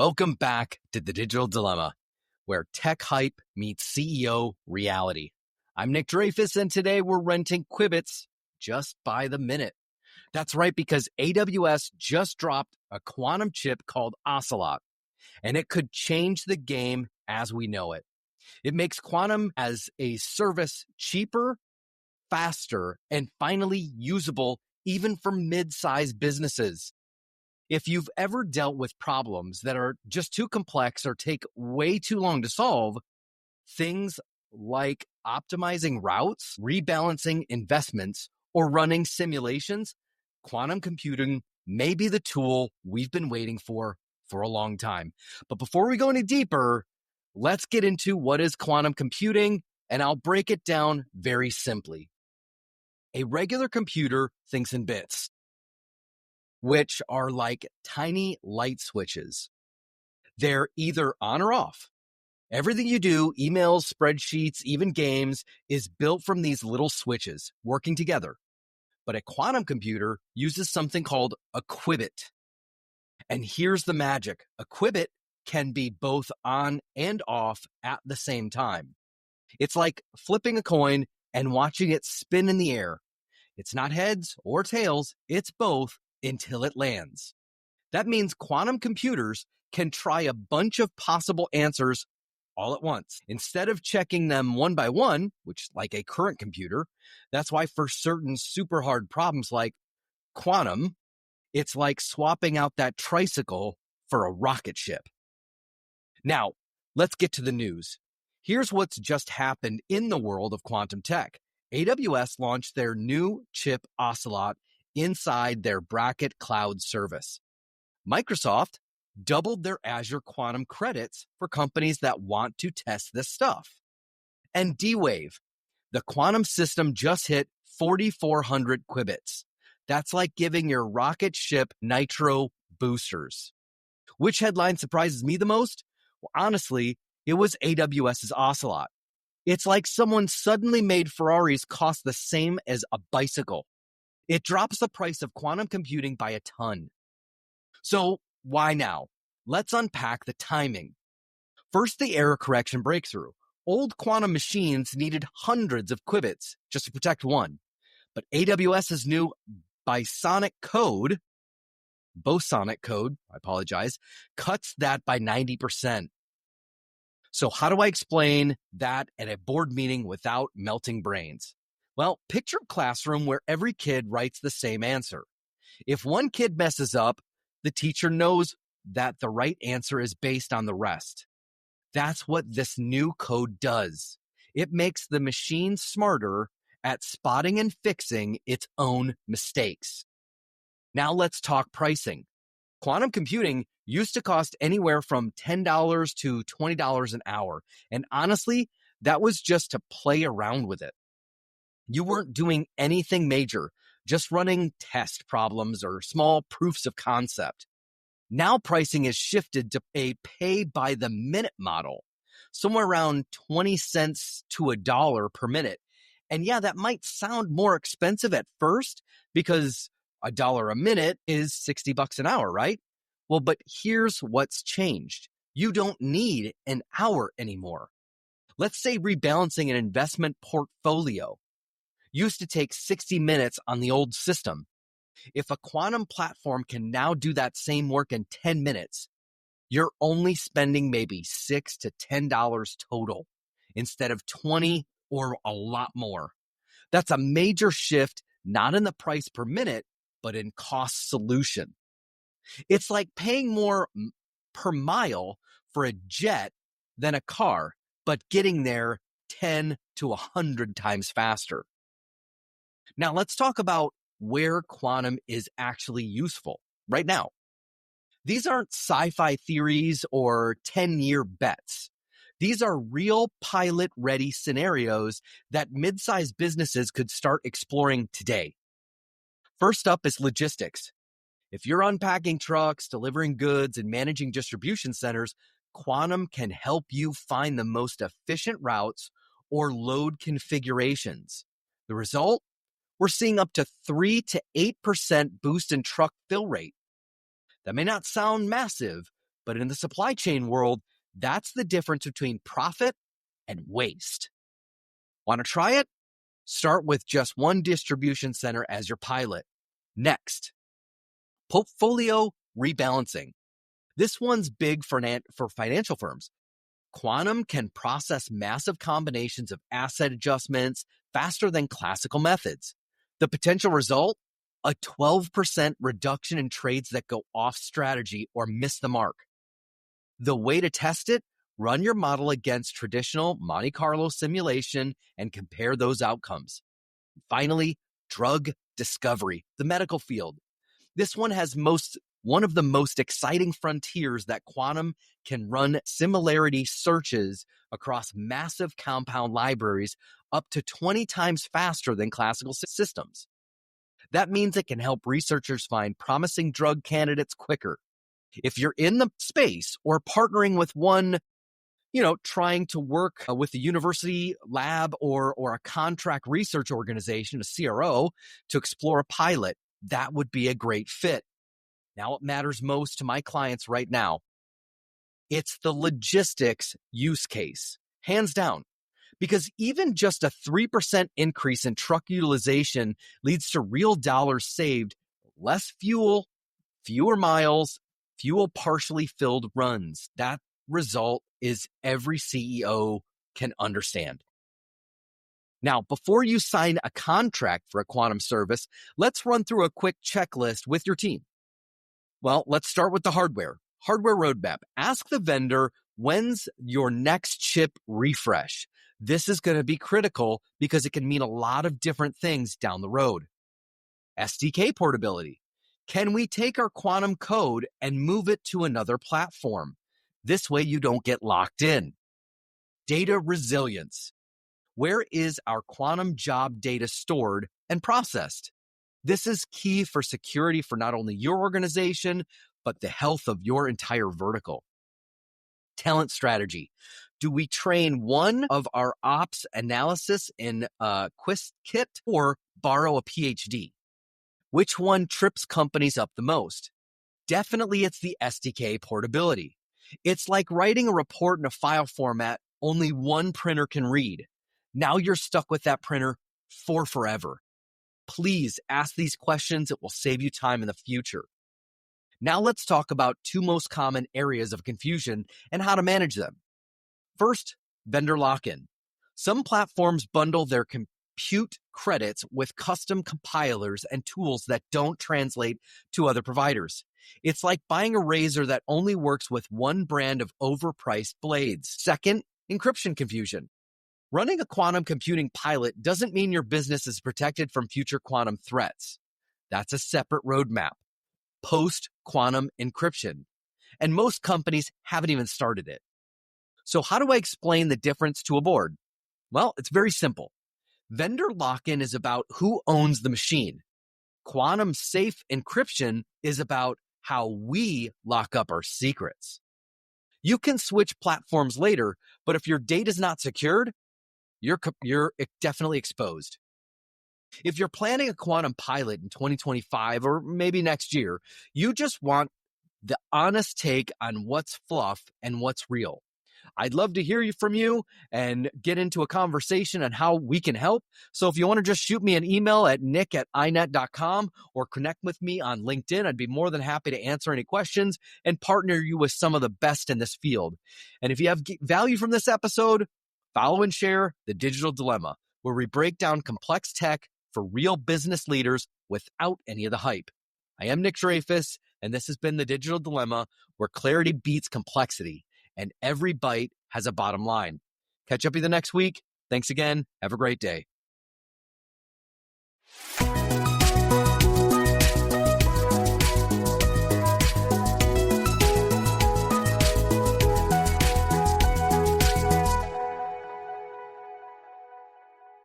Welcome back to The Digital Dilemma, where tech hype meets CEO reality. I'm Nick Dreyfus, and today we're renting qubits just by the minute. That's right, because AWS just dropped a quantum chip called Ocelot, and it could change the game as we know it. It makes quantum as a service cheaper, faster, and finally usable even for mid-sized businesses. If you've ever dealt with problems that are just too complex or take way too long to solve, things like optimizing routes, rebalancing investments, or running simulations, quantum computing may be the tool we've been waiting for a long time. But before we go any deeper, let's get into what is quantum computing, and I'll break it down very simply. A regular computer thinks in bits, which are like tiny light switches. They're either on or off. Everything you do, emails, spreadsheets, even games, is built from these little switches working together. But a quantum computer uses something called a qubit. And here's the magic. A qubit can be both on and off at the same time. It's like flipping a coin and watching it spin in the air. It's not heads or tails, it's both until it lands. That means quantum computers can try a bunch of possible answers all at once. Instead of checking them one by one, which like a current computer, that's why for certain super hard problems like quantum, it's like swapping out that tricycle for a rocket ship. Now, let's get to the news. Here's what's just happened in the world of quantum tech. AWS launched their new chip Ocelot inside their Bracket cloud service. Microsoft doubled their Azure quantum credits for companies that want to test this stuff. And D-Wave, the quantum system just hit 4,400 qubits. That's like giving your rocket ship nitro boosters. Which headline surprises me the most? Well, honestly, it was AWS's Ocelot. It's like someone suddenly made Ferraris cost the same as a bicycle. It drops the price of quantum computing by a ton. So why now? Let's unpack the timing. First, the error correction breakthrough. Old quantum machines needed hundreds of qubits just to protect one. But AWS's new bisonic code, cuts that by 90%. So how do I explain that at a board meeting without melting brains? Well, picture a classroom where every kid writes the same answer. If one kid messes up, the teacher knows that the right answer is based on the rest. That's what this new code does. It makes the machine smarter at spotting and fixing its own mistakes. Now let's talk pricing. Quantum computing used to cost anywhere from $10 to $20 an hour. And honestly, that was just to play around with it. You weren't doing anything major, just running test problems or small proofs of concept. Now pricing is shifted to a pay-by-the-minute model, somewhere around 20 cents to $1 per minute. And yeah, that might sound more expensive at first because $1 a minute is $60 an hour, right? Well, but here's what's changed. You don't need an hour anymore. Let's say rebalancing an investment portfolio used to take 60 minutes on the old system. If a quantum platform can now do that same work in 10 minutes, you're only spending maybe $6 to $10 total instead of 20 or a lot more. That's a major shift, not in the price per minute, but in cost solution. It's like paying more per mile for a jet than a car, but getting there 10 to 100 times faster. Now let's talk about where quantum is actually useful right now. These aren't sci-fi theories or 10-year bets. These are real pilot-ready scenarios that mid-sized businesses could start exploring today. First up is logistics. If you're unpacking trucks, delivering goods, and managing distribution centers, quantum can help you find the most efficient routes or load configurations. The result? We're seeing up to 3 to 8% boost in truck fill rate. That may not sound massive, But in the supply chain world, that's the difference between profit and waste. Want to try it? Start with just one distribution center as your pilot. Next, portfolio rebalancing. This one's big for financial firms. Quantum can process massive combinations of asset adjustments faster than classical methods. The potential result? A 12% reduction in trades that go off strategy or miss the mark. The way to test it? Run your model against traditional Monte Carlo simulation and compare those outcomes. Finally, drug discovery, the medical field. This one has one of the most exciting frontiers that quantum can run similarity searches across massive compound libraries up to 20 times faster than classical systems. That means it can help researchers find promising drug candidates quicker. If you're in the space or partnering with one, trying to work with a university lab or a contract research organization, a CRO, to explore a pilot, that would be a great fit. Now, what matters most to my clients right now, it's the logistics use case, hands down. Because even just a 3% increase in truck utilization leads to real dollars saved, less fuel, fewer miles, fuel partially filled runs. That result is every CEO can understand. Now, before you sign a contract for a quantum service, let's run through a quick checklist with your team. Well, let's start with the hardware. Hardware roadmap. Ask the vendor, when's your next chip refresh? This is going to be critical because it can mean a lot of different things down the road. SDK portability. Can we take our quantum code and move it to another platform? This way you don't get locked in. Data resilience. Where is our quantum job data stored and processed? This is key for security for not only your organization, but the health of your entire vertical. Talent strategy. Do we train one of our ops analysis in a Quiz-Kit or borrow a PhD? Which one trips companies up the most? Definitely it's the SDK portability. It's like writing a report in a file format only one printer can read. Now you're stuck with that printer for forever. Please ask these questions. It will save you time in the future. Now let's talk about two most common areas of confusion and how to manage them. First, vendor lock-in. Some platforms bundle their compute credits with custom compilers and tools that don't translate to other providers. It's like buying a razor that only works with one brand of overpriced blades. Second, encryption confusion. Running a quantum computing pilot doesn't mean your business is protected from future quantum threats. That's a separate roadmap. Post-quantum encryption. And most companies haven't even started it. So how do I explain the difference to a board? Well, it's very simple. Vendor lock-in is about who owns the machine. Quantum safe encryption is about how we lock up our secrets. You can switch platforms later, but if your data is not secured, you're definitely exposed. If you're planning a quantum pilot in 2025 or maybe next year, you just want the honest take on what's fluff and what's real. I'd love to hear from you and get into a conversation on how we can help. So if you want to just shoot me an email at nick@inet.com or connect with me on LinkedIn, I'd be more than happy to answer any questions and partner you with some of the best in this field. And if you have value from this episode, follow and share The Digital Dilemma, where we break down complex tech for real business leaders without any of the hype. I am Nick Dreyfus, and this has been The Digital Dilemma, where clarity beats complexity, and every bite has a bottom line. Catch up with you the next week. Thanks again. Have a great day.